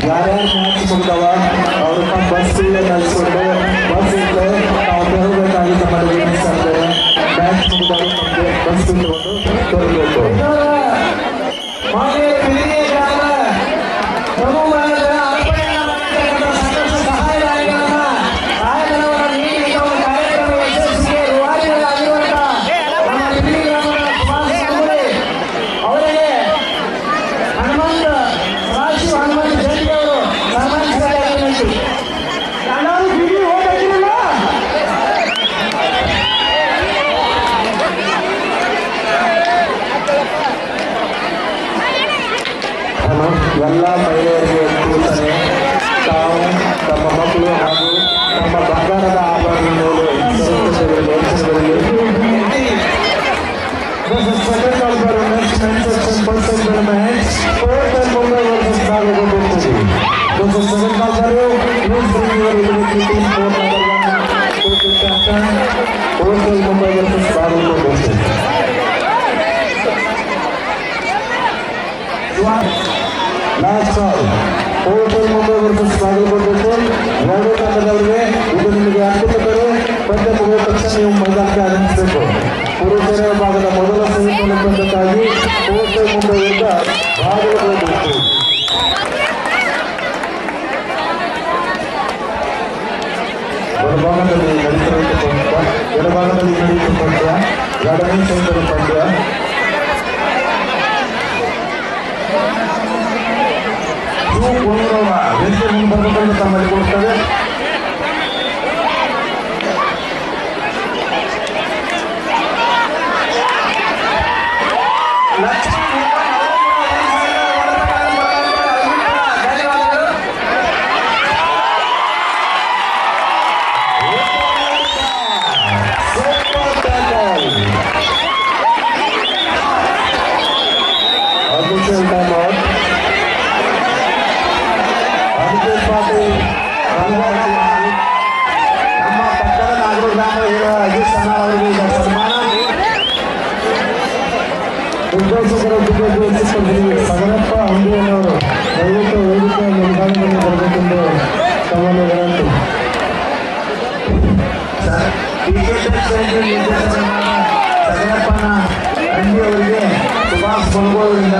ಯಾರ್ಯಾರು ಮ್ಯಾಚ್ ಮುಗಿದವ ಅವ್ರ bus ಕಳಿಸ್ಕೊಂಡು bus ಇಟ್ಟರೆ ನಾವು ತರಬೇಕಾಗಿದ್ದ ಮಾಡಿದ್ರೆ ಮ್ಯಾಚ್ ಮುಗಿದವರು ನಮಗೆ ಬಸ್ ಇಟ್ಟುಕೊಂಡು ತರಬೇಕು. ಎಲ್ಲ ಮಹಿಳೆಯರಿಗೆ ಕೂತರೆ ತಾವು ತಮ್ಮ ಮಕ್ಕಳು ಹಾಗೂ ತಮ್ಮ ಬಂಗಾರದ ಆಭರಣಗಳು last call hotel Mumbai versus Bagalkot. ಎರಡೂ ತಂಡದವರಿಗೆ ಇದು ನಿಮಗೆ ಅರ್ಪಿತರು. ಪಂದ್ಯ ಮುಗಿದ ತಕ್ಷಣ ನೀವು ಮೈದಾನಕ್ಕೆ ಆಗಮಿಸಬೇಕು. ಪುರುಷರ ಭಾಗದ ಮೊದಲ ಸೆಮಿಫೈನಲ್ ಹೋಟೆಲ್ ಮುಂಬೈ ವಿರುದ್ಧ ಬಾಗಲಕೋಟೆ. ಬಲಭಾಗದಲ್ಲಿ ನಡೆಯುತ್ತಿರುವ ಎಡಭಾಗದಲ್ಲಿ ನಡೆಯುತ್ತಿರುವ ಪಂದ್ಯ ಎರಡನೇ ಸೆಮಿಫೈನಲ್ ಪಂದ್ಯ. ಬರಬೇಕಂತ ತಮ್ಮಲ್ಲಿ ಕೊಡ್ತೇವೆ. ನಮ್ಮ ಪಕ್ಕದ ನಾಗರ ಗ್ರಾಮ ಅಜಿತ್ ಅಣ್ಣ ಅವರಿಗೆ ಸನ್ಮಾನ ನಿರ್ದೇಶಕರ ಸಗರಪ್ಪ ಅಂಬಿಯವರು ದಯವಿಟ್ಟು ವೇದಿಕೆ ನಿರ್ಧಾರದಲ್ಲಿ ಬರಬೇಕೆಂದು ತಮ್ಮನ್ನು ವಿನಂತಿ. ಸಗರಪ್ಪನ ಅಂಬಿಯವರಿಗೆ ಸುಭಾಷ್ ಬಲ್ಗೋಳಿಂದ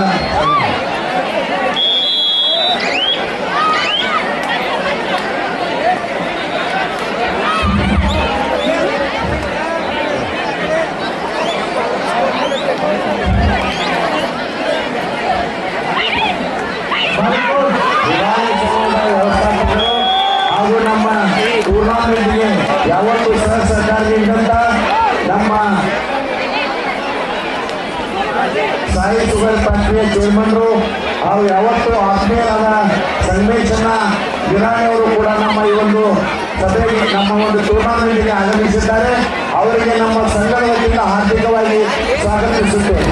ಹಾಗೂ ನಮ್ಮ ಟೂರ್ನಾಮೆಂಟ್ಗೆ ಯಾವತ್ತೂ ಸಹ ಸಹಕಾರ ನೀಡಿದಂತ ನಮ್ಮ ಸಾಯಿ ಶುಗರ್ ಫ್ಯಾಕ್ಟರಿಯ ಚೇರ್ಮನ್ರು ಹಾಗೂ ಯಾವತ್ತೂ ಆತ್ಮೀಯರಾದ ಸಂಗಮೇಶಣ್ಣ ಗಿರಾಣಿ ಅವರು ಕೂಡ ನಮ್ಮ ಈ ಒಂದು ಸಭೆಗೆ ನಮ್ಮ ಒಂದು ಟೂರ್ನಾಮೆಂಟ್ಗೆ ಆಗಮಿಸಿದ್ದಾರೆ. ಅವರಿಗೆ ನಮ್ಮ ಸಂಘದ ವತಿಯಿಂದ ಹಾರ್ದಿಕವಾಗಿ ಸ್ವಾಗತಿಸುತ್ತೇವೆ.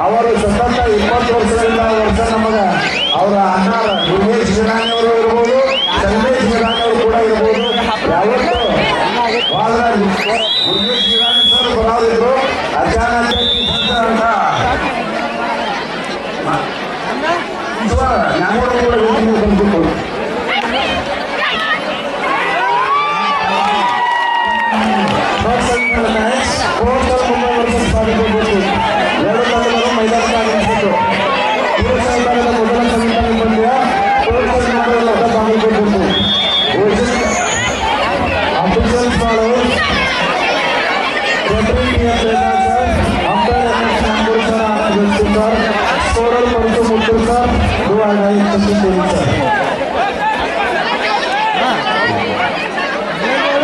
ಅವರು ಸತತ 20 ವರ್ಷ ನಮಗ ಅವರ ಅಣ್ಣ ದುರ್ಗೇಶ್ ಗಿರಾಣಿ ಅವರು ಇರ್ಬೋದು, ಸಂಗಮೇಶ್ ಗಿರಾಣಿ ಅವರು ಕೂಡ ಇರ್ಬೋದು. ಯಾವತ್ತು ದುರ್ಗೇಶ್ ಗಿರಾಣಿ ಸರ್ ಬರೋದಿದ್ರು ಅಚಾನಕ್ ಅಂತ ಜ್ಞಾನವರು ಕೂಡ ಬಂದ್ಬಿಟ್ಟು ಎರಡು ತಂಡಗಳು ಮೈದಾನಕ್ಕೆ ಆಗಮಿಸಿತು. ಪುರುಷ ವಿಭಾಗದ ಮೊದಲ ಸೆಮಿಫೈನಲ್ ಪಂದ್ಯ ಬಾಗಲಕೋಟೆ. ಅಫಿಷಿಯಲ್ ಫಾಲೋವರ್ಸ್ ಸ್ಕೋರರ್ ಮತ್ತು ಮುತ್ತೂರ್ ಸರ್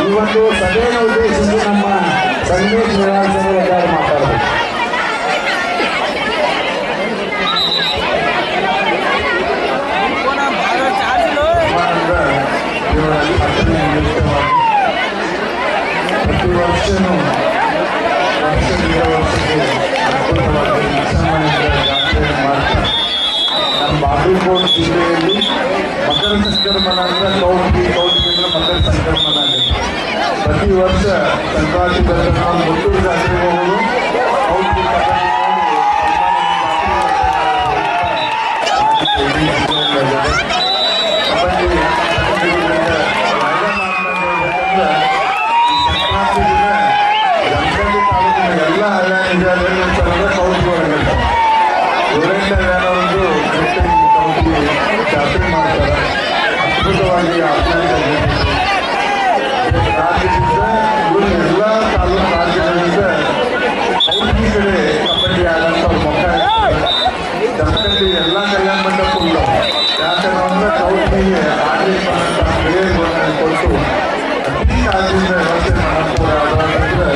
ಈ ಒಂದು ಸಭೆಯನ್ನು ಉದ್ದೇಶಿಸಿ ನಮ್ಮ ಸಂಗೀತ ನಿರಾಸನೆ ಮಾತಾಡಬೇಕು. ಪ್ರತಿ ವರ್ಷನೂ ವರ್ಷದಿಂದ ವರ್ಷಕ್ಕೆ ಅದ್ಭುತವಾಗಿ ಮಾಡ್ತಾ ನಮ್ಮ ಬಾಗಲಕೋಟೆ ಜಿಲ್ಲೆಯಲ್ಲಿ ಮಕರ ಸಂಕ್ರಮಣ ಅಂದರೆ ಕೌಂಟಿ ಮಕರ ಸಂಕ್ರಮಣ ಆಗುತ್ತೆ. ಪ್ರತಿ ವರ್ಷ ಸಂಕ್ರಾಂತಿ ದರ್ಶನ ಮುತ್ತೂರು ಜಾತ್ರೆಗೆ ಹೋಗೋದು ಎಲ್ಲ ಹಳ್ಳಿ ಕೌಂಟಿ ಒಳಗಡೆ ಒಂದು ಕೌಂಟಿ ಜಾತ್ರೆ ಮಾಡ್ತಾರೆ. ಅದ್ಭುತವಾಗಿ ರಾಜ್ಯದಿಂದ ಎಲ್ಲ ತಾಲೂಕು ರಾಜ್ಯಗಳಿಂದ ಕೌಂಟಿ ಕಡೆ ಕಬಡ್ಡಿ ಆಡಂತ ಮೊಕ್ಕ ಜಮಖಂಡಿ ಎಲ್ಲ ಕಲ್ಯಾಣ ಮಂಟಪ ಇಲ್ಲ. ಯಾಕಂದ್ರೆ ಕೌಂಟಿಗೆ ಆಡಳಿತ ಕೊಟ್ಟು ಅತಿ ಕಾಲದಿಂದ ವ್ಯವಸ್ಥೆ ಮಾಡಕ್ಕೆ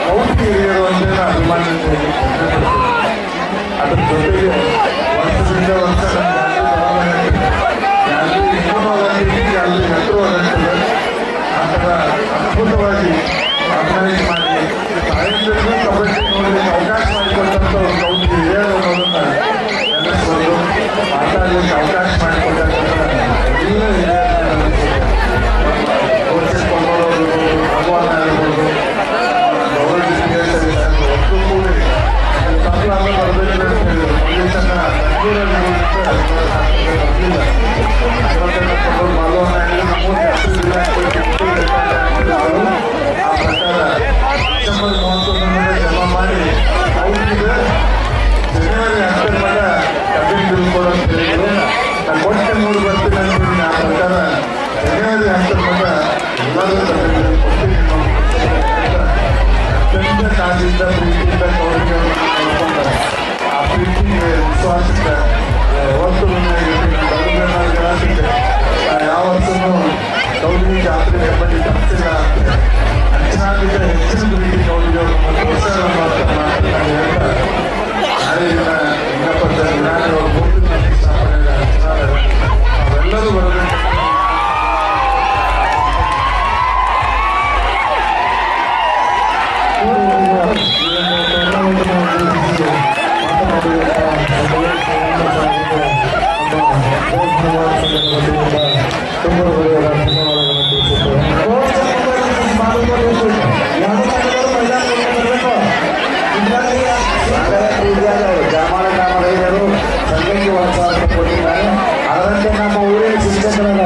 ಕೌಂಟಿ ಹಿರಿಯರು ಅಂತ ಅಭಿಮಾನ. ಅದ್ರ ಜೊತೆಗೆ ವರ್ಷದಿಂದ ವರ್ಷ ಹೆಸರು ಆ ಥರ ಅದ್ಭುತವಾಗಿ ಆರ್ಗನೈಸ್ ಮಾಡಿ ತಾಯಂದಿರಿಗೂ ಕಬಡ್ಡಿ ನೋಡಲಿಕ್ಕೆ ಅವಕಾಶ ಮಾಡಿಕೊಟ್ಟಂಥ ಒಂದು ಕೌಂಟಿ ಹಿರಿಯರು ಅನ್ನೋದನ್ನ ನೆನೆಸ್ಬೋದು. ಮಾತಾಡಲಿಕ್ಕೆ ಅವಕಾಶ ಮಾಡಿಕೊಟ್ಟಂಥ ಎಲ್ಲ ಹಿರಿಯರು ಘೋಷಿಸ್ಕೊಂಡವರು ಭಗವಾನ್ ಆಗಿರ್ಬೋದು ಒಟ್ಟು ಕೂಡಿ ತಪ್ಪಲಾಗ ಬರಬೇಕು ಅಂತ ಹೇಳಿದ್ರು. ಪೊಲೀಸನ್ನ ಬೆಂಗಳೂರಲ್ಲಿ ಬರಲಿಲ್ಲ. ಮಾಲವನ್ನ ಆ ಪ್ರಕಾರ ಡಿಸೆಂಬರ್ 31 ಜಮಾ ಮಾಡಿ ಅವ್ರಿಗೆ ಜನವರಿ 10 ಮಟ್ಟ ಕಬ್ಬಿನ ಬಿಲ್ ಕೊಡು ಅಂತ ಹೇಳಿದ್ರು. ನಾನು ಕೊಟ್ಟೆ 3 ಬರ್ತೀನಿ ಅಂತೀನಿ. ಆ ಪ್ರಕಾರ ಜನವರಿ 10 ಮಟ್ಟ ಎಲ್ಲರೂ ಕಬ್ಬಿನ ಬಿಲ್ ಕೊಡ್ತೀನಿ. ಅತ್ಯಂತ ಕಾಲದಿಂದ ಪ್ರೀತಿಯಿಂದ ಕೌರಿಗೆ ನೋಡ್ಕೊಂತಾರೆ. ಆ ಪ್ರೀತಿಗೆ ವಿಶ್ವಾಸಕ್ಕೆ ಯಾವತ್ತೂ ಯಾವ ವರ್ಷನೂ ಕೌರಿಗೆ ಜಾತ್ರೆ ಕಬಡ್ಡಿ ತಪ್ಪಿಲ್ಲ. ಅಂಚನಾಗಿದ್ದ ಹೆಚ್ಚಿನ ಪ್ರೀತಿ ಕೌರಿಗೆ ಪ್ರೋತ್ಸಾಹ ಮಾಡ್ತಾರೆ ನಾನು ಹೇಳ್ತಾ ನಾಳೆ ದಿನ ಇನ್ನಪ್ಪತ್ತ ವಿನಾಯಕರು ಮೂರ್ತಿ ಸ್ಥಾಪನೆ ಅವೆಲ್ಲರೂ ಬರಬೇಕು. ಗ್ರಾಮೀಣರು ಸಂಘಕ್ಕೆ ವಾತಾವರಣ ಕೊಟ್ಟಿದ್ದಾರೆ. ಅದರಂತೆ ನಮ್ಮ ಊರಿನ ಶಿಕ್ಷಕರಾದ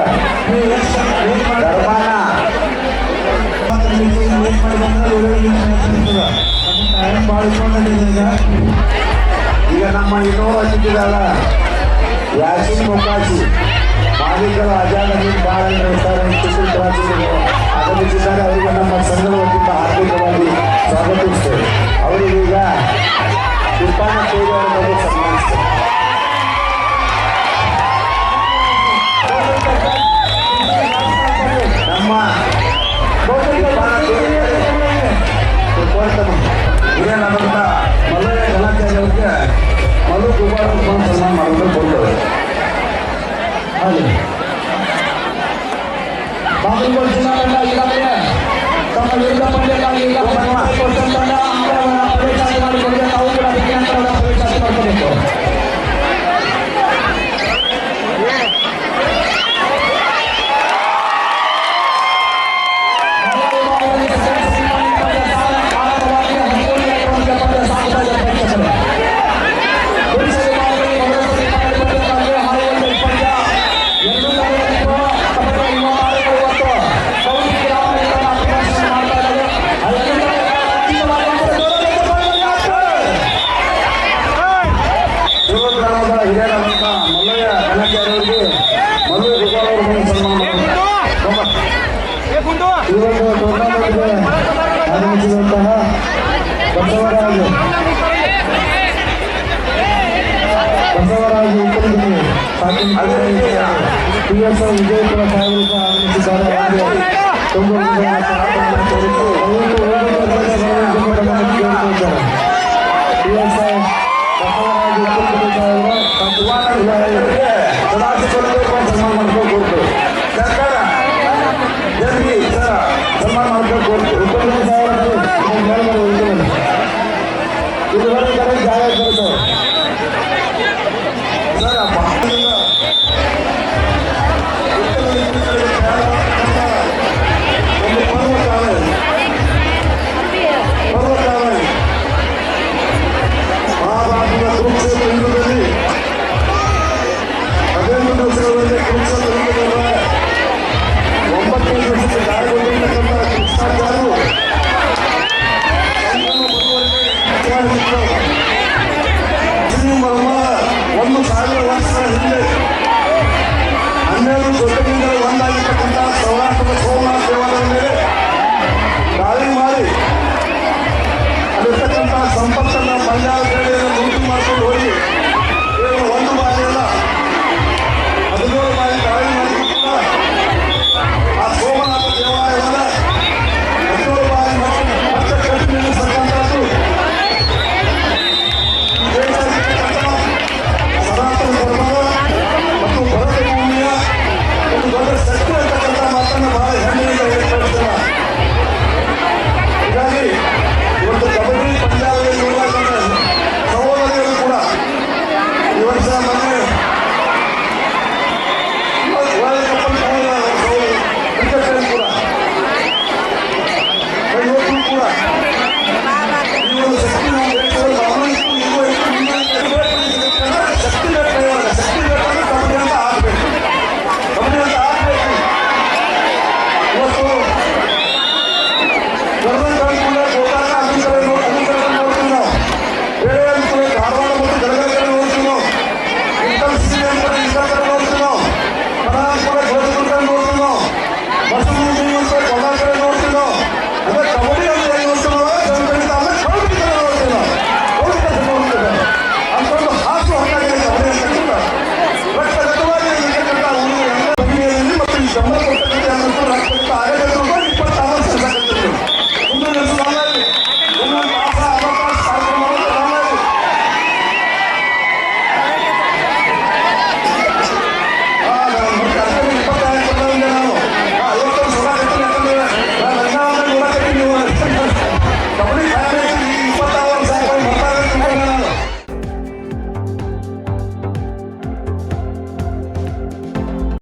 ಈಗ ನಮ್ಮ ಇನ್ನೂರು ಅತಿಥಿಗಳ ಯಾಸಿನ್ ಮೊಕಾಶಿ ಮಾಲೀಕರ ಆಜಾದ್ ಭಾಳ ಆಗಮಿಸಿದ್ದಾರೆ. ಅವರಿಗೆ ನಮ್ಮ ಸಂಘದ ವತಿಯಿಂದ ಹಾರ್ದಿಕವಾಗಿ ಸ್ವಾಗತಿಸ್ತೇವೆ. ಅವರಿಗೀಗ ಉತ್ಪಾದನ ಸೇವೆಯವರ ಬಗ್ಗೆ ಸನ್ಮಾನಿಸ್ತೇವೆ. ನಮ್ಮ ಹಿರಿಯರಾದಂಥ ಮಲ್ಲಯ್ಯ ಗಲಾಟೆಯವರಿಗೆ ಮಲ್ಲು ಕುಮಾರ ಸನ್ಮಾನ ಮಾಡೋದು ಕೊಡ್ತೇವೆ. ಹಾಗೆ ಬಾಗಲಕೋಟೆ ಜಿಲ್ಲಾ ತಂಡ ಈಗಾಗಲೇ ತಮ್ಮ ವಿರುದ್ಧ ಪಂದ್ಯಕ್ಕಾಗಿ ತಂಡ ಪ್ರವೇಶ ಮಾಡಿಕೊಂಡು ತಾವು ಕೂಡ ವಿಜ್ಞಾನದ ಪ್ರವೇಶ ಮಾಡ್ಕೋಬೇಕು. ಆಗಮಿಸಿದಂತಹ ಬಸವರಾಜು PSO ವಿಜಯಪುರ